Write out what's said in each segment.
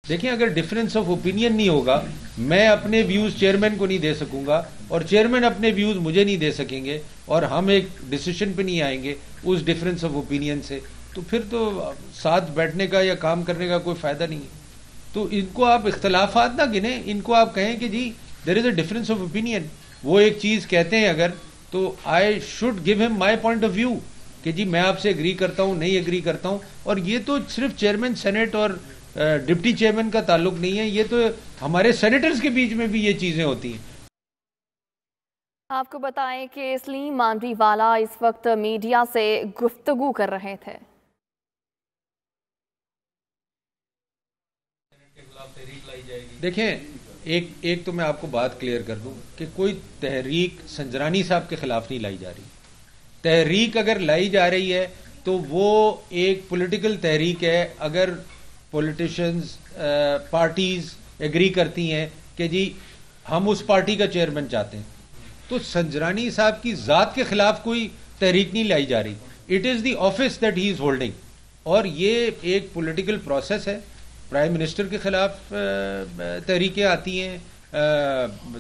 देखिए, अगर difference of opinion नहीं होगा, मैं अपने व्यूज चेयरमैन को नहीं दे सकूंगा और चेयरमैन अपने व्यूज मुझे नहीं दे सकेंगे और हम एक डिसीजन पे नहीं आएंगे उस डिफरेंस ऑफ ओपिनियन से, तो फिर तो साथ बैठने का या काम करने का कोई फायदा नहीं है। तो इनको आप इख्तलाफात ना गिने, इनको आप कहें कि जी there is a difference of opinion, वो एक चीज कहते हैं अगर, तो I should give him my point of view कि जी मैं आपसे एग्री करता हूं, नहीं एग्री करता हूं। और ये तो सिर्फ चेयरमैन सेनेट और डिप्टी चेयरमैन का ताल्लुक नहीं है, ये तो हमारे सेनेटर्स के बीच में भी ये चीजें होती हैं। आपको बताएं कि सलीम मांडरीवाला इस वक्त मीडिया से गुफ्तगू कर रहे थे। देखें, एक तो मैं आपको बात क्लियर कर दूं कि कोई तहरीक संजरानी साहब के खिलाफ नहीं लाई जा रही। तहरीक अगर लाई जा रही है तो वो एक पॉलिटिकल तहरीक है। अगर पॉलिटिशियंस पार्टीज एग्री करती हैं कि जी हम उस पार्टी का चेयरमैन चाहते हैं, तो संजरानी साहब की जात के खिलाफ कोई तहरीक नहीं लाई जा रही। It is the office that he is holding, और ये एक पॉलिटिकल प्रोसेस है। प्राइम मिनिस्टर के खिलाफ तहरीकें आती हैं,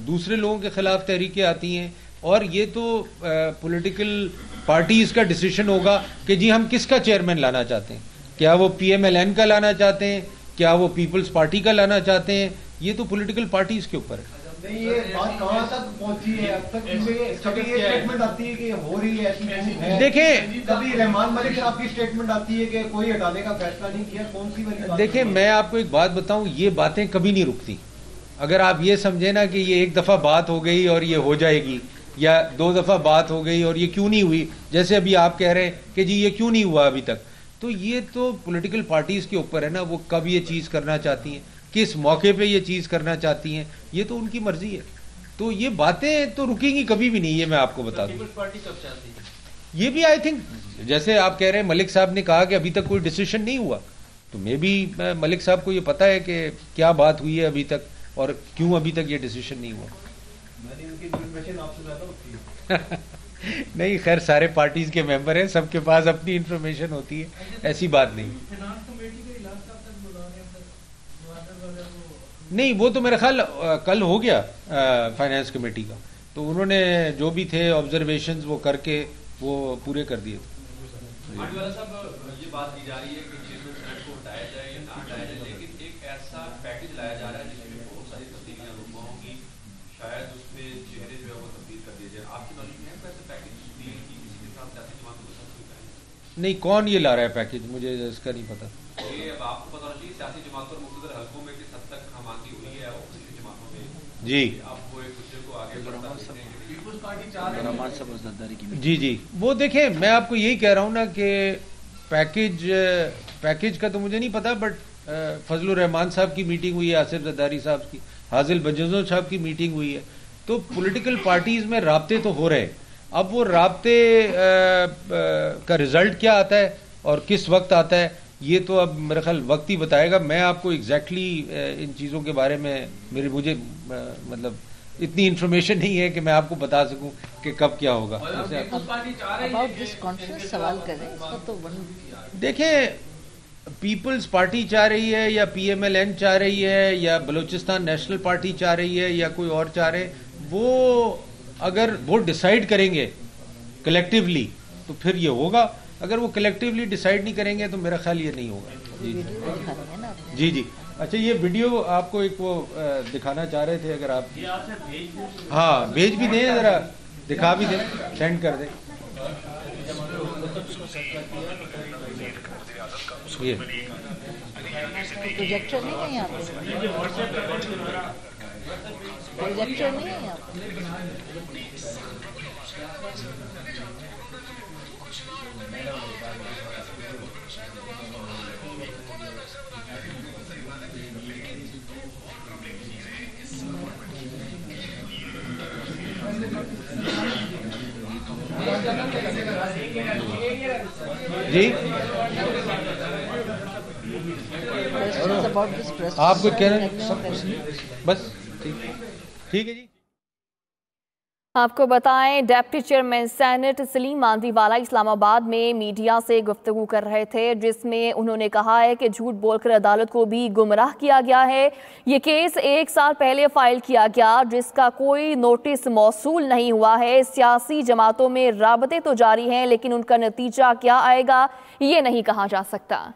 दूसरे लोगों के खिलाफ तहरीकें आती हैं, और ये तो पॉलिटिकल पार्टीज का डिसीजन होगा कि जी हम किसका चेयरमैन लाना चाहते हैं। क्या वो PMLN का लाना चाहते हैं, क्या वो पीपल्स पार्टी का लाना चाहते हैं, ये तो पॉलिटिकल पार्टीज के ऊपर है। नहीं, ये बात कहां तक पहुंची है अब तक? कभी ये स्टेटमेंट आती है कि हो रही है ऐसी, देखें कभी रहमान मलिक साहब की स्टेटमेंट आती है कि कोई हटाने का फैसला नहीं किया। कौन सी वाली बात? देखें, मैं आपको एक बात बताऊं, ये बातें कभी नहीं रुकती। अगर आप ये समझे ना कि ये एक दफा बात हो गई और ये हो जाएगी, या 2 दफा बात हो गई और ये क्यों नहीं हुई, जैसे अभी आप कह रहे हैं कि जी ये क्यों नहीं हुआ अभी तक, तो ये तो पॉलिटिकल पार्टीज के ऊपर है ना, वो कब ये चीज करना चाहती हैं, किस मौके पे ये चीज करना चाहती हैं, ये तो उनकी मर्जी है। तो ये बातें तो रुकेंगी कभी भी नहीं, ये मैं आपको बता दूं। पार्टी कब चाहती है? ये भी आई थिंक, जैसे आप कह रहे हैं मलिक साहब ने कहा कि अभी तक कोई डिसीजन नहीं हुआ, तो मे भी मलिक साहब को ये पता है कि क्या बात हुई है अभी तक और क्यों अभी तक ये डिसीजन नहीं हुआ। मैंने उनकी इन्फॉर्मेशन आपसे ज्यादा होती है। नहीं, खैर सारे पार्टीज के मेंबर हैं, सबके पास अपनी इंफॉर्मेशन होती है, ऐसी बात नहीं। नहीं, वो तो मेरा ख्याल कल हो गया फाइनेंस कमेटी का, तो उन्होंने जो भी थे ऑब्जर्वेशंस वो करके वो पूरे कर दिए। मांडरीवाला साहब, ये बात की जा रही है कि चेयरमैन सेनेट को हटाया जाए या ना हटाया जाए, लेकिन एक ऐसा पैकेज लाया जा रहा है जिसमें बहुत सारी तब्दीलियां रुकमा होंगी, शायद उसमें चेहरे जो है वो तब्दील कर दिए जाए। आपकी नॉलेज में है ऐसा पैकेज डील की किसी के साथ सियासी जमातों के साथ कोई पहले? नहीं, कौन ये ला रहा है पैकेज, मुझे इसका नहीं पता। ये अब आपको पता होना चाहिए, सियासी जमातों और मुख्तलिफ हल्कों में किस हद तक हमारी हुई है ऑपोजिशन जमातों में। जी, आप वो एक दूसरे को आगे बढ़ा सकते हैं। जी जी, वो देखें, मैं आपको यही कह रहा हूं ना कि पैकेज का तो मुझे नहीं पता, बट फजलुर रहमान साहब की मीटिंग हुई है, आसिफ जरदारी साहब की, हाजिल बजोजो साहब की मीटिंग हुई है, तो पॉलिटिकल पार्टीज में राब्ते तो हो रहे हैं। अब वो राब्ते का रिजल्ट क्या आता है और किस वक्त आता है, ये तो अब मेरा ख्याल वक्त ही बताएगा। मैं आपको एग्जैक्टली इन चीज़ों के बारे में मुझे मतलब इतनी इन्फॉर्मेशन नहीं है कि मैं आपको बता सकूं कि कब क्या होगा। अबाउट दिस कॉन्फ्रेंस सवाल करें, इसका तो देखें, पीपल्स पार्टी चाह रही है या PMLN चाह रही है या बलूचिस्तान नेशनल पार्टी चाह रही है या कोई और चाह रहे, वो अगर वो डिसाइड करेंगे कलेक्टिवली तो फिर ये होगा। अगर वो कलेक्टिवली डिसाइड नहीं करेंगे तो मेरा ख्याल ये नहीं होगा। जी जी जी। अच्छा, ये वीडियो आपको एक वो दिखाना चाह रहे थे, अगर आप हाँ भेज भी दें, जरा दिखा भी दें, सेंड कर दें। ये प्रोजेक्टर नहीं है यहाँ पे, प्रोजेक्टर नहीं है यहाँ पे। जी, आप कुछ कह रहे हैं? बस ठीक है जी। आपको बताएं, deputy chairman senate Salim Manjhiwala Islamabad में मीडिया से गुफ्तगू कर रहे थे, जिसमें उन्होंने कहा है कि झूठ बोलकर अदालत को भी गुमराह किया गया है। ये केस 1 साल पहले फाइल किया गया, जिसका कोई नोटिस मौसूल नहीं हुआ है। सियासी जमातों में राबते तो जारी हैं, लेकिन उनका नतीजा क्या आएगा ये नहीं कहा जा सकता।